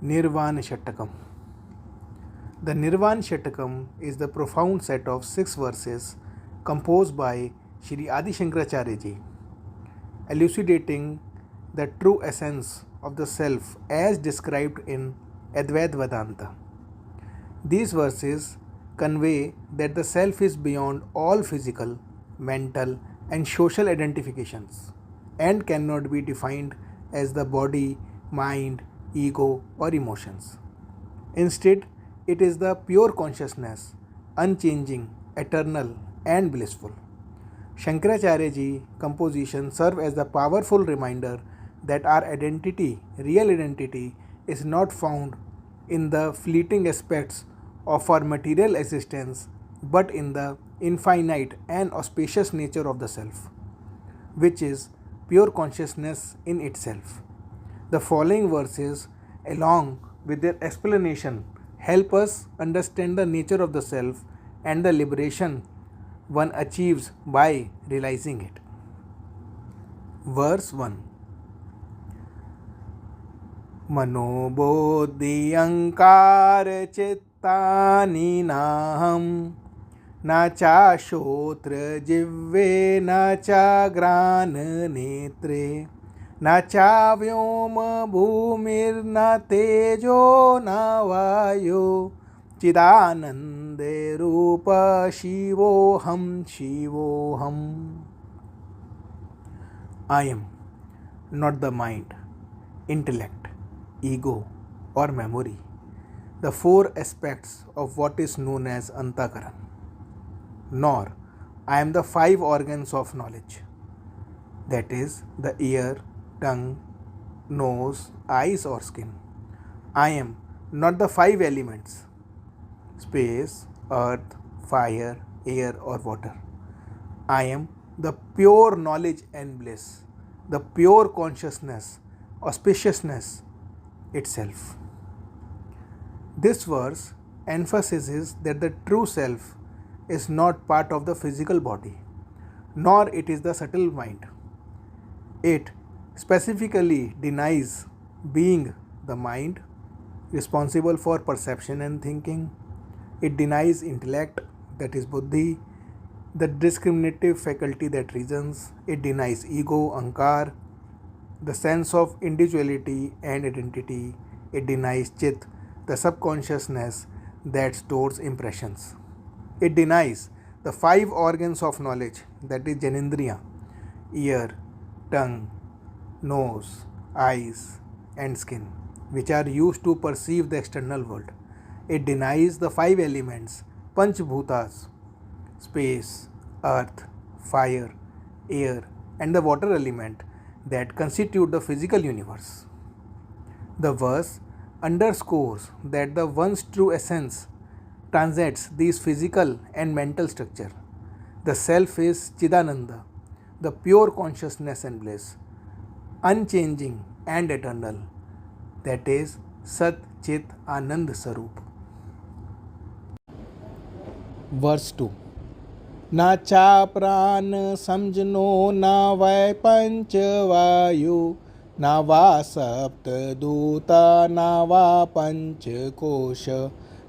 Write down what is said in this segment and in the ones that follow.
Nirvana Shatkam. The Nirvana Shatkam is the profound set of 6 verses composed by Sri Adi Shankaracharya ji, elucidating the true essence of the self as described in Advaita Vedanta. These verses convey that the self is beyond all physical, mental, and social identifications and cannot be defined as the body, mind, ego, or emotions. Instead, it is the pure consciousness, unchanging, eternal, and blissful. Shankaracharya ji composition serve as the powerful reminder that our identity, real identity, is not found in the fleeting aspects of our material existence but in the infinite and auspicious nature of the self, which is pure consciousness in itself. The following verses, along with their explanation, help us understand the nature of the self and the liberation one achieves by realizing it. Verse 1. mano-buddhi-ahankara-chittani naaham na cha shrotra-jihve na cha ghraana-netre na cha vyoma-bhoomir na tejo na vaayuh chidananda-rupah shivoham shivoham. I am not the mind, intellect, ego, or memory, the 4 aspects of what is known as antah-karana, nor I am the 5 organs of knowledge, that is, the ear, tongue, nose, eyes, or skin. I am not the 5 elements, space, earth, fire, air, or water. I am the pure knowledge and bliss, the pure consciousness, auspiciousness itself. This verse emphasizes that the true self is not part of the physical body, nor it is the subtle mind. It specifically denies being the mind responsible for perception and thinking. It denies intellect, that is buddhi, the discriminative faculty that reasons. It denies ego, ahankar, the sense of individuality and identity. It denies chit, the subconsciousness that stores impressions. It denies the 5 organs of knowledge, that is janendriya, ear, tongue, nose, eyes, and skin, which are used to perceive the external world. It denies the 5 elements, panchbhutas, space, earth, fire, air, and the water element that constitute the physical universe. The verse underscores that the one's true essence transcends these physical and mental structure. The self is chidananda, the pure consciousness and bliss, unchanging and eternal, that is Sat Chit Anand Sarup. Verse 2. ना चा प्राण समझनो ना वै पंच वायु ना वा सप्त दूता ना वा पंच कोश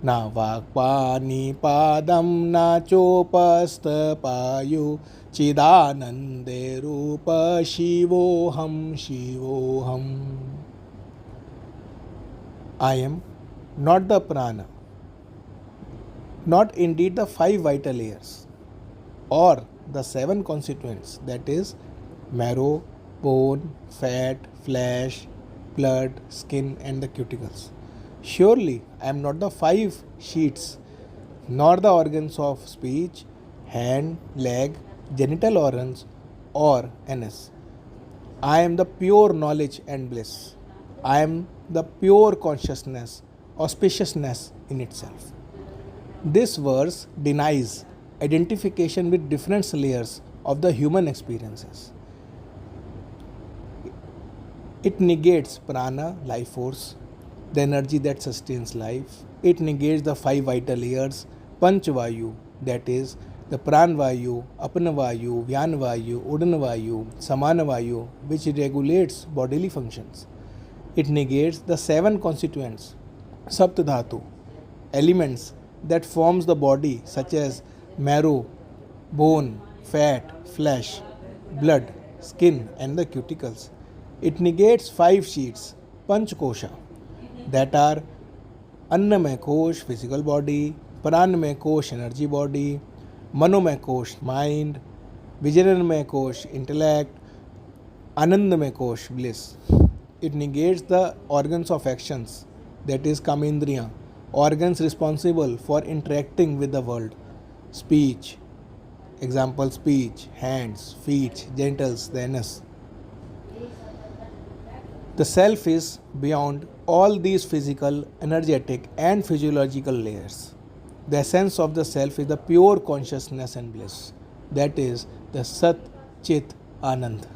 ना वाक्पानि पादम ना चोपस्थ पायु चिदानंदे रूप शिवोहम शिवोहम. I am not the prana, not indeed the 5 vital layers or the 7 constituents, that is marrow, bone, fat, flesh, blood, skin, and the cuticles. Surely I am not the 5 sheets, nor the organs of speech, hand, leg, genital organs, or anus. I am the pure knowledge and bliss. I am the pure consciousness, auspiciousness in itself. This verse denies identification with different layers of the human experiences. It negates prana, life force, the energy that sustains life. It negates the 5 vital layers, panch vaayuh, that is the pran vaayuh, apana vaayuh, vyan vaayuh, udan vaayuh, samana vaayuh, which regulates bodily functions. It negates the seven constituents, saptadhatu, elements that forms the body such as marrow, bone, fat, flesh, blood, skin and the cuticles. It negates five sheets, panchkosha, that are अन्नमय कोश physical body, प्राणमय कोश energy body, मनोमय कोश mind, विजननमय कोश intellect, आनंदमय कोश bliss. It negates the organs of actions, that is kamendriya, organs responsible for interacting with the world. Speech, example speech, hands, feet, genitals, the anus. The self is beyond all these physical, energetic, and physiological layers. The essence of the self is the pure consciousness and bliss, that is the Sat Chit Anand.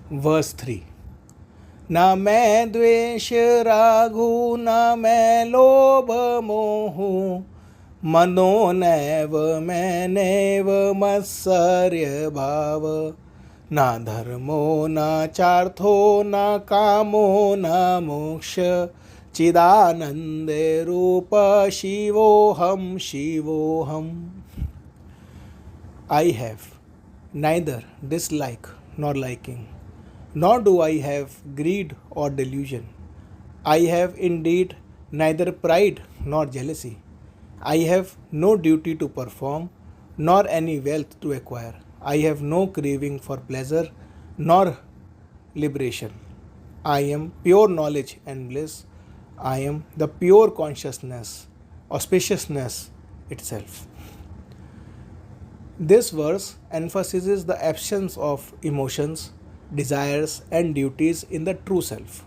Verse 3. ना मैं द्वेष रागु ना मैं लोभ मोहु मनो नैव मैनेव मत्सर्य भाव ना धर्मो ना चार्थो ना कामो ना मोक्ष चिदानंद-रूपः शिवोहम शिवोहम. I have neither dislike nor liking, nor do I have greed or delusion. I have indeed neither pride nor jealousy. I have no duty to perform, nor any wealth to acquire. I have no craving for pleasure nor liberation. I am pure knowledge and bliss. I am the pure consciousness, auspiciousness itself. This verse emphasizes the absence of emotions, desires, and duties in the true self.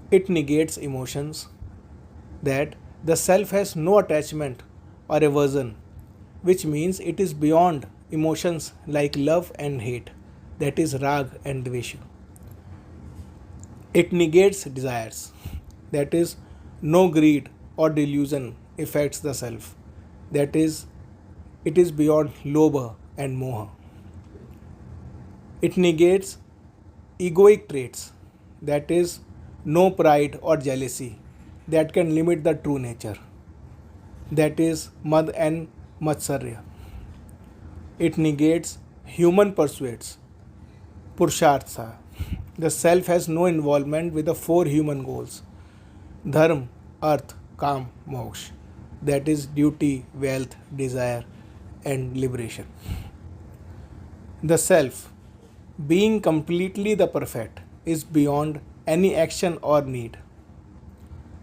It negates emotions, that the self has no attachment or aversion, which means it is beyond emotions like love and hate, that is rag and dvesha. It negates desires, that is no greed or delusion affects the self, that is it is beyond lobha and moha. It negates egoic traits, that is no pride or jealousy that can limit the true nature, that is mad and matsarya. It negates human pursuits, purushartha. The self has no involvement with the four human goals, dharma, arth, kam, moksha, that is duty, wealth, desire and liberation. The self, being completely the perfect, is beyond any action or need,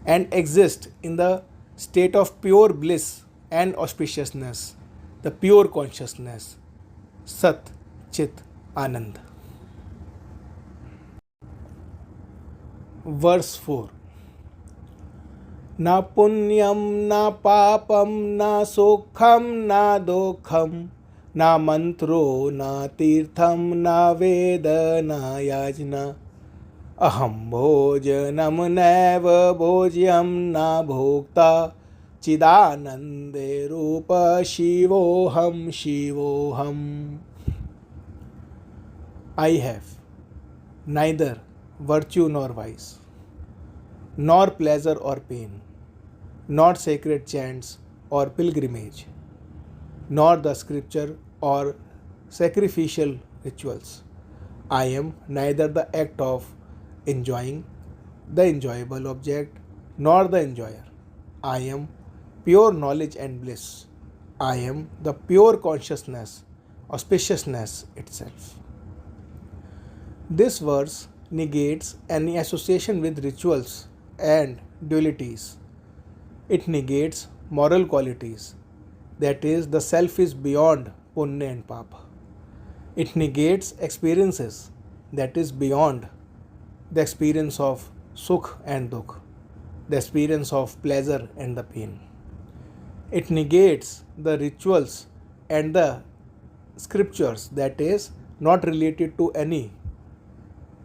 and exists in the state of pure bliss and auspiciousness, the pure consciousness, Sat Chit Anand. Verse 4. Na punyam na papam na sukham na dukham na mantro na tirtham na veda na yajna aham bhojanam naiva bhojyam na bhokta chidananda-rupah shivoham shivoham. I have neither virtue nor vice, nor pleasure or pain, nor sacred chants or pilgrimage, nor the scripture or sacrificial rituals. I am neither the act of enjoying, the enjoyable object, nor the enjoyer. I am pure knowledge and bliss. I am the pure consciousness, auspiciousness itself. This verse negates any association with rituals and dualities. It negates moral qualities, that is, the self is beyond punya and papa. It negates experiences, that is, beyond the experience of sukh and dukh, the experience of pleasure and the pain. It negates the rituals and the scriptures, that is, not related to any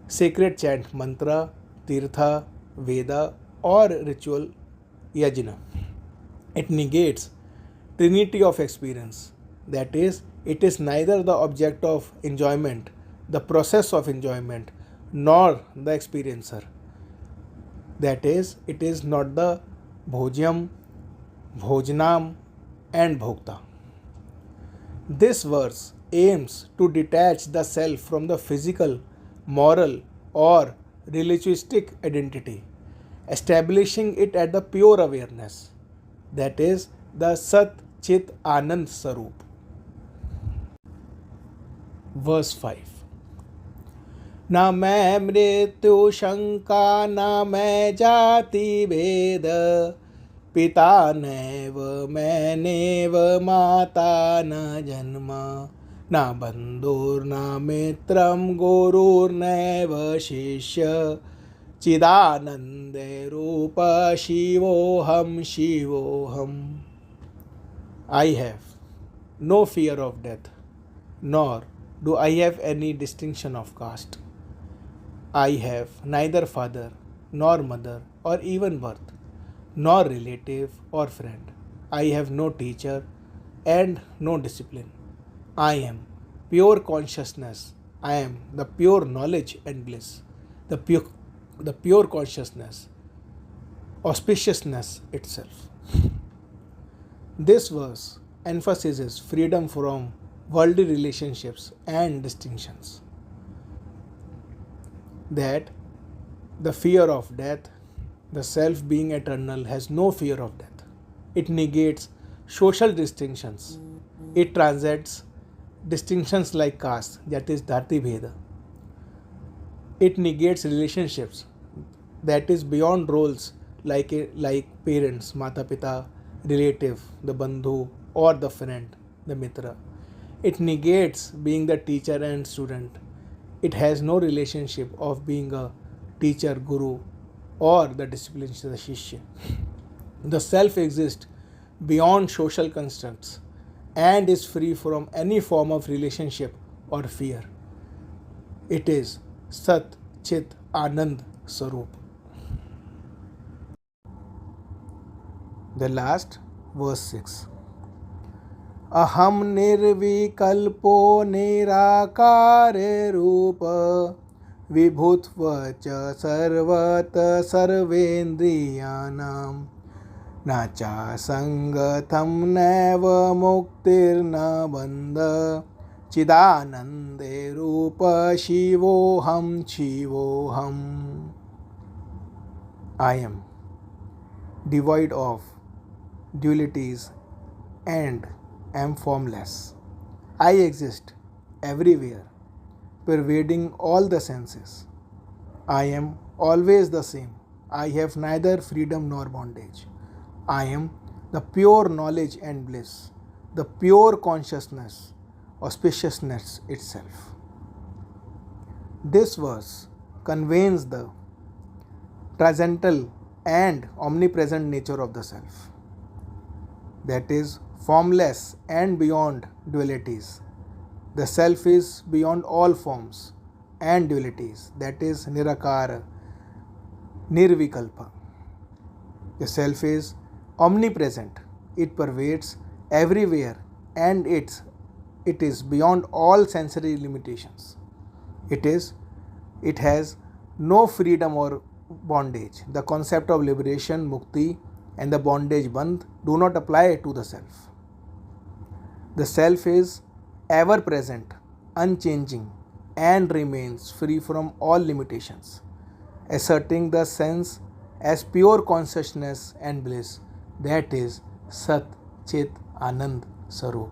sacred chant, mantra, tirtha, veda or ritual yajna. It negates trinity of experience, that is, it is neither the object of enjoyment the process of enjoyment, nor the experiencer. That is, it is not the bhojyam, bhojanam, and bhokta. This verse aims to detach the self from the physical, moral, or ritualistic identity, establishing it at the pure awareness, that is, the Sat Chit Anand Sarup. Verse 5. न मैं मृत्यु शंका न मैं जाति भेद पिता नैव मैनेव माता न जन्म न बंधुर्न मित्रं गुरुर्नैव शिष्य चिदानंद-रूपः शिवोहम शिवोहम. I have no fear of death, nor do I have any distinction of caste. I have neither father nor mother or even birth, nor relative or friend. I have no teacher and no discipline. I am pure consciousness. I am the pure knowledge and bliss, the pure consciousness, auspiciousness itself. This verse emphasizes freedom from worldly relationships and distinctions. That the fear of death, the self being eternal, has no fear of death. It negates social distinctions. It transcends distinctions like caste, that is dhati bheda. It negates relationships, that is beyond roles like parents, mata pita, relative, the bandhu, or the friend, the mitra. It negates being the teacher and student. It has no relationship of being a teacher, guru, or the discipline, the shishya. The self exists beyond social constructs and is free from any form of relationship or fear. It is Sat Chit Anand Sarup. The last, verse 6. Aham nirvikalpo nirakare rupa vibhutva cha sarvata sarvendriyanam na cha sangatham neva muktirna bandha chidananda-rupah shivoham shivoham. I am devoid of dualities and am formless. I exist everywhere, pervading all the senses. I am always the same. I have neither freedom nor bondage. I am the pure knowledge and bliss, the pure consciousness, auspiciousness itself. This verse conveys the transcendental and omnipresent nature of the self, that is formless and beyond dualities. The self is beyond all forms and dualities, that is nirakara, nirvikalpa. The self is omnipresent, it pervades everywhere, and it is beyond all sensory limitations. It has no freedom or bondage. The concept of liberation, mukti, and the bondage bandh do not apply to the self. The self is ever present, unchanging, and remains free from all limitations, asserting the sense as pure consciousness and bliss, that is Sat Chit Anand Sarup.